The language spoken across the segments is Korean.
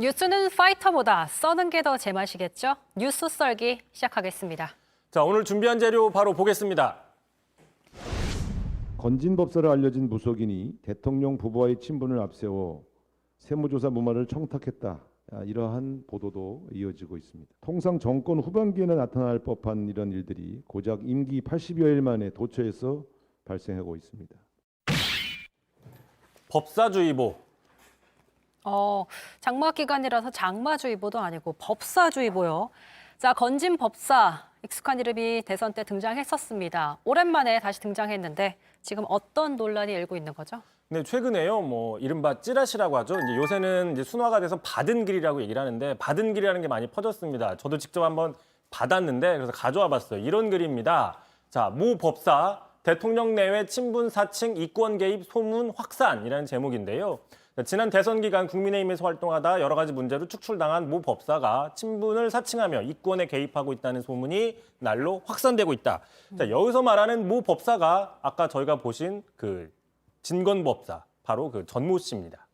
뉴스는 파이터보다 써는 게 더 제맛이겠죠? 뉴스 썰기 시작하겠습니다. 자, 오늘 준비한 재료 바로 보겠습니다. 건진법사로 알려진 무속인이 대통령 부부와의 친분을 앞세워 세무조사 무마를 청탁했다. 이러한 보도도 이어지고 있습니다. 통상 정권 후반기에나 나타날 법한 이런 일들이 고작 임기 80여일 만에 도처에서 발생하고 있습니다. 법사주의보. 장마 기간이라서 장마주의보도 아니고 법사주의보요. 자, 건진 법사, 익숙한 이름이 대선 때 등장했었습니다. 오랜만에 다시 등장했는데 지금 어떤 논란이 일고 있는 거죠? 네, 최근에요. 이른바 찌라시라고 하죠. 이제 요새는 이제 순화가 돼서 받은 길이라고 얘기를 하는데 받은 길이라는 게 많이 퍼졌습니다. 저도 직접 한번 받았는데 그래서 가져와 봤어요. 이런 글입니다. 자, 모 법사 대통령 내외 친분 사칭 이권 개입 소문 확산이라는 제목인데요. 지난 대선 기간 국민의힘에서 활동하다 여러 가지 문제로 축출당한 모 법사가 친분을 사칭하며 이권에 개입하고 있다는 소문이 날로 확산되고 있다. 자, 여기서 말하는 모 법사가 아까 저희가 보신 그 진건 법사, 바로 그 전모 씨입니다.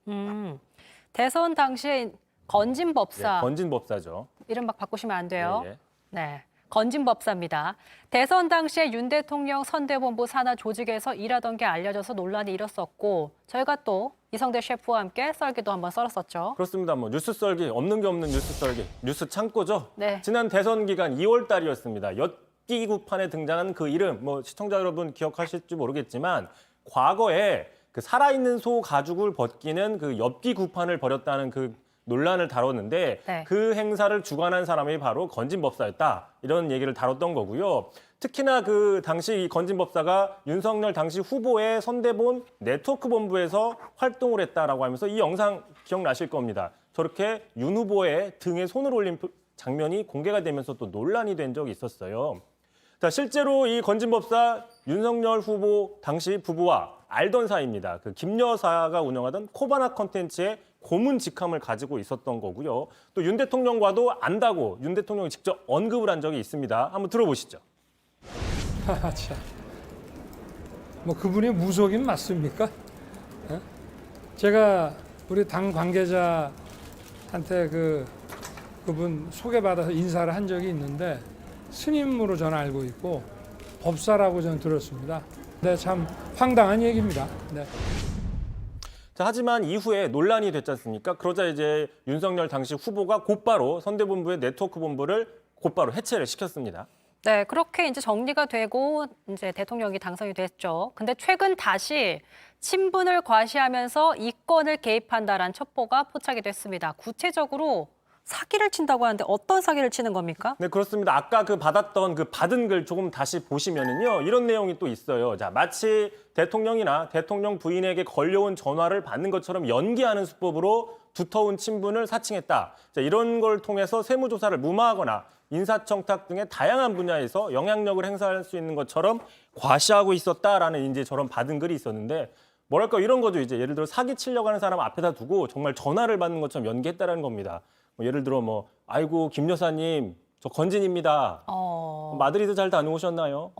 대선 당시에 건진 법사, 예, 건진 법사죠. 이름 막 바꾸시면 안 돼요. 예, 예. 네, 건진 법사입니다. 대선 당시에 윤 대통령 선대본부 산하 조직에서 일하던 게 알려져서 논란이 일었었고 저희가 또 이성대 셰프와 함께 썰기도 한번 썰었었죠. 그렇습니다. 뉴스 썰기, 없는 게 없는 뉴스 썰기, 뉴스 창고죠. 네. 지난 대선 기간 2월 달이었습니다. 엿기구판에 등장한 그 이름, 시청자 여러분 기억하실지 모르겠지만 과거에 그 살아있는 소 가죽을 벗기는 그 엽기구판을 벌였다는 그 논란을 다뤘는데 네. 그 행사를 주관한 사람이 바로 건진법사였다. 이런 얘기를 다뤘던 거고요. 특히나 그 당시 이 건진법사가 윤석열 당시 후보의 선대본 네트워크 본부에서 활동을 했다라고 하면서 이 영상 기억나실 겁니다. 저렇게 윤 후보의 등에 손을 올린 장면이 공개가 되면서 또 논란이 된 적이 있었어요. 자, 실제로 이 건진법사 윤석열 후보 당시 부부와 알던 사이입니다. 그 김 여사가 운영하던 코바나 컨텐츠의 고문 직함을 가지고 있었던 거고요. 또 윤 대통령과도 안다고 윤 대통령이 직접 언급을 한 적이 있습니다. 한번 들어보시죠. 참. 그분이 무속인 맞습니까? 예? 제가 우리 당 관계자한테 그분 소개받아서 인사를 한 적이 있는데 스님으로 저는 알고 있고 법사라고 저는 들었습니다. 네, 참 황당한 얘기입니다. 네. 자, 하지만 이후에 논란이 됐지 않습니까? 그러자 이제 윤석열 당시 후보가 곧바로 선대본부의 네트워크 본부를 곧바로 해체를 시켰습니다. 네, 그렇게 이제 정리가 되고 이제 대통령이 당선이 됐죠. 근데 최근 다시 친분을 과시하면서 이권을 개입한다라는 첩보가 포착이 됐습니다. 구체적으로 사기를 친다고 하는데 어떤 사기를 치는 겁니까? 네, 그렇습니다. 아까 그 받았던 그 받은 글 조금 다시 보시면은요, 이런 내용이 또 있어요. 자, 마치 대통령이나 대통령 부인에게 걸려온 전화를 받는 것처럼 연기하는 수법으로 두터운 친분을 사칭했다. 자, 이런 걸 통해서 세무조사를 무마하거나 인사청탁 등의 다양한 분야에서 영향력을 행사할 수 있는 것처럼 과시하고 있었다라는 이제 저런 받은 글이 있었는데, 뭐랄까 이런 거죠. 이제 예를 들어 사기 치려고 하는 사람 앞에다 두고 정말 전화를 받는 것처럼 연기했다라는 겁니다. 예를 들어 아이고 김 여사님 저 건진입니다. 마드리드 잘 다녀오셨나요?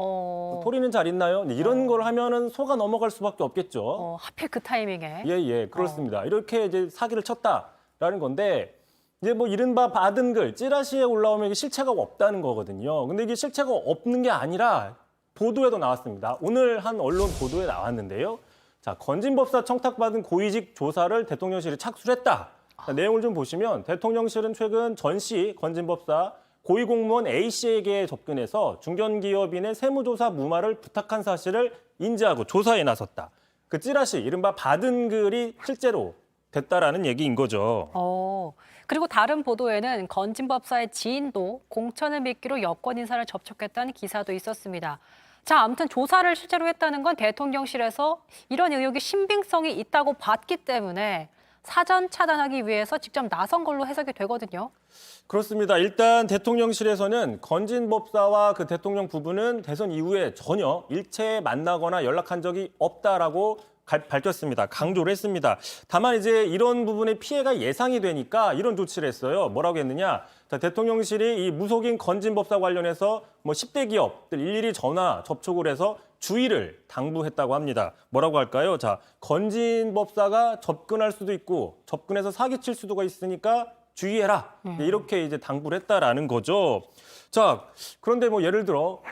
토리는 잘 있나요? 네, 이런 걸 하면은 속아 넘어갈 수밖에 없겠죠. 하필 그 타이밍에. 예, 그렇습니다. 이렇게 이제 사기를 쳤다라는 건데 이제 이른바 받은 글 찌라시에 올라오면 이게 실체가 없다는 거거든요. 근데 이게 실체가 없는 게 아니라 보도에도 나왔습니다. 오늘 한 언론 보도에 나왔는데요. 자, 건진법사 청탁받은 고위직 조사를 대통령실이 착수했다. 자, 내용을 좀 보시면 대통령실은 최근 전 씨 건진법사 고위공무원 A씨에게 접근해서 중견기업인의 세무조사 무마를 부탁한 사실을 인지하고 조사에 나섰다. 그 찌라시, 이른바 받은 글이 실제로 됐다라는 얘기인 거죠. 그리고 다른 보도에는 건진법사의 지인도 공천을 미끼로 여권 인사를 접촉했다는 기사도 있었습니다. 자, 아무튼 조사를 실제로 했다는 건 대통령실에서 이런 의혹이 신빙성이 있다고 봤기 때문에 사전 차단하기 위해서 직접 나선 걸로 해석이 되거든요. 그렇습니다. 일단 대통령실에서는 건진 법사와 그 대통령 부부는 대선 이후에 전혀 일체 만나거나 연락한 적이 없다라고 밝혔습니다. 강조를 했습니다. 다만 이제 이런 부분의 피해가 예상이 되니까 이런 조치를 했어요. 뭐라고 했느냐? 자, 대통령실이 이 무속인 건진법사 관련해서 뭐 10대 기업들 일일이 전화 접촉을 해서 주의를 당부했다고 합니다. 뭐라고 할까요? 자, 건진법사가 접근할 수도 있고 접근해서 사기칠 수도 있으니까 주의해라. 이렇게 이제 당부를 했다라는 거죠. 자, 그런데 뭐 예를 들어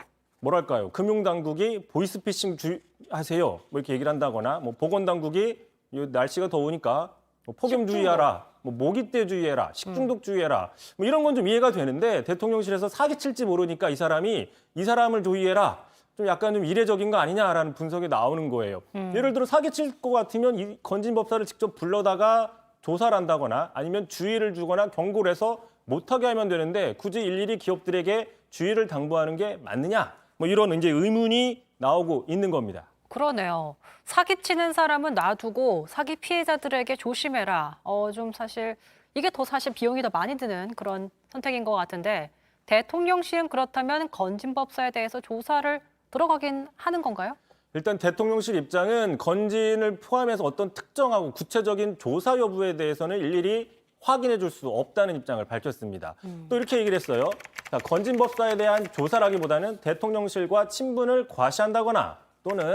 뭐랄까요? 금융당국이 보이스피싱 주의하세요. 뭐 이렇게 얘기를 한다거나 뭐 보건당국이 날씨가 더우니까 뭐 폭염 주의하라. 뭐 모기때 주의해라. 식중독 주의해라. 뭐 이런 건 좀 이해가 되는데 대통령실에서 사기칠지 모르니까 이 사람을 조의해라. 좀 약간 좀 이례적인 거 아니냐라는 분석이 나오는 거예요. 예를 들어 사기칠 것 같으면 이 건진법사를 직접 불러다가 조사를 한다거나 아니면 주의를 주거나 경고를 해서 못하게 하면 되는데 굳이 일일이 기업들에게 주의를 당부하는 게 맞느냐? 뭐 이런 이제 의문이 나오고 있는 겁니다. 그러네요. 사기치는 사람은 놔두고 사기 피해자들에게 조심해라. 좀 사실 이게 더 사실 비용이 더 많이 드는 그런 선택인 것 같은데 대통령실은 그렇다면 건진법사에 대해서 조사를 들어가긴 하는 건가요? 일단 대통령실 입장은 건진을 포함해서 어떤 특정하고 구체적인 조사 여부에 대해서는 일일이 확인해 줄 수 없다는 입장을 밝혔습니다. 또 이렇게 얘기를 했어요. 자, 건진법사에 대한 조사라기보다는 대통령실과 친분을 과시한다거나 또는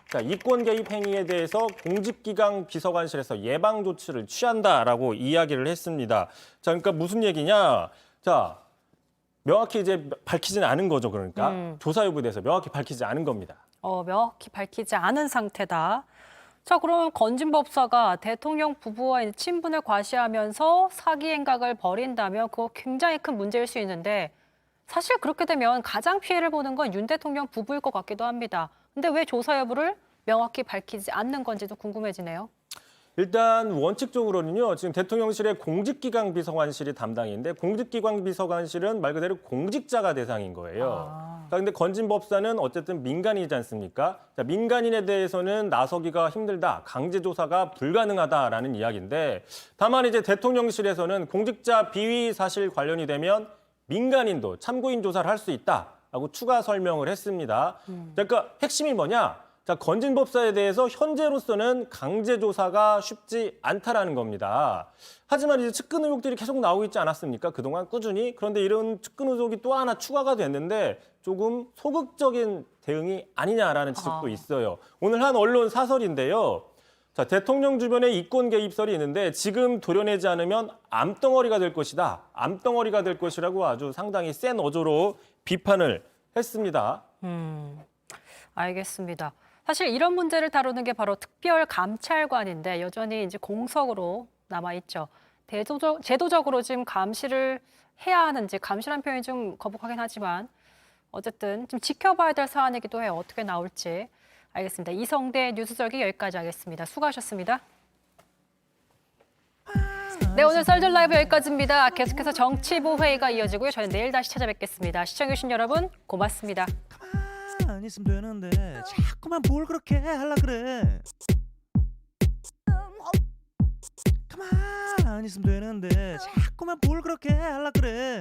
자, 이권 개입 행위에 대해서 공직기강 비서관실에서 예방 조치를 취한다라고 이야기를 했습니다. 자, 그러니까 무슨 얘기냐? 자, 명확히 이제 밝히지는 않은 거죠. 그러니까 조사 여부에 대해서 명확히 밝히지 않은 겁니다. 명확히 밝히지 않은 상태다. 자, 그럼 건진법사가 대통령 부부와 이제 친분을 과시하면서 사기 행각을 벌인다면 그거 굉장히 큰 문제일 수 있는데 사실 그렇게 되면 가장 피해를 보는 건 윤 대통령 부부일 것 같기도 합니다. 근데 왜 조사 여부를 명확히 밝히지 않는 건지도 궁금해지네요. 일단 원칙적으로는요. 지금 대통령실의 공직기강 비서관실이 담당인데 공직기강 비서관실은 말 그대로 공직자가 대상인 거예요. 그런데 건진법사는 어쨌든 민간인이지 않습니까? 자, 민간인에 대해서는 나서기가 힘들다, 강제조사가 불가능하다라는 이야기인데 다만 이제 대통령실에서는 공직자 비위 사실 관련이 되면 민간인도 참고인 조사를 할 수 있다라고 추가 설명을 했습니다. 그러니까 핵심이 뭐냐? 자, 건진법사에 대해서 현재로서는 강제조사가 쉽지 않다라는 겁니다. 하지만 이제 측근 의혹들이 계속 나오고 있지 않았습니까? 그동안 꾸준히. 그런데 이런 측근 의혹이 또 하나 추가가 됐는데 조금 소극적인 대응이 아니냐라는 지적도 있어요. 오늘 한 언론 사설인데요. 자, 대통령 주변에 이권 개입설이 있는데 지금 도려내지 않으면 암덩어리가 될 것이다. 암덩어리가 될 것이라고 아주 상당히 센 어조로 비판을 했습니다. 알겠습니다. 사실 이런 문제를 다루는 게 바로 특별감찰관인데 여전히 이제 공석으로 남아 있죠. 제도적으로 지금 감시를 해야 하는지 감시란 표현이 좀 거북하긴 하지만 어쨌든 좀 지켜봐야 될 사안이기도 해요. 어떻게 나올지 알겠습니다. 이성대 뉴스절기 여기까지 하겠습니다. 수고하셨습니다. 네, 오늘 썰전 라이브 여기까지입니다. 계속해서 정치보 회의가 이어지고요. 저는 내일 다시 찾아뵙겠습니다. 시청해주신 여러분 고맙습니다. 가만히 있으면 되는데 자꾸만 뭘 그렇게 하려 그래. 가만히 있으면 되는데 자꾸만 뭘 그렇게 하려 그래.